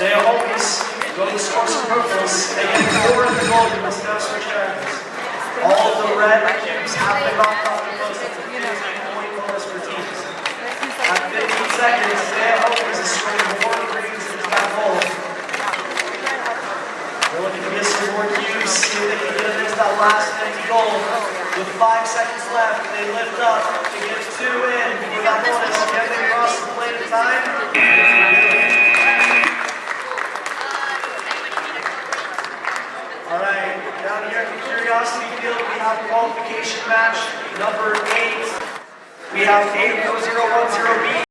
They always go to score some purples. They get 4 in the goal. You must now switch turns. All of the red cubes have been knocked off the post. That's a 15-point bonus for teams. At 15 seconds, they always is scoring more greens into that goal. They're looking to get some more cubes. See if they can get it into that last empty goal. With 5 seconds left, they lift up to get 2 in for that bonus. Can they cross the plate in time? Alright, down here at the Curiosity Field, we have qualification match number 8. We have 8010B.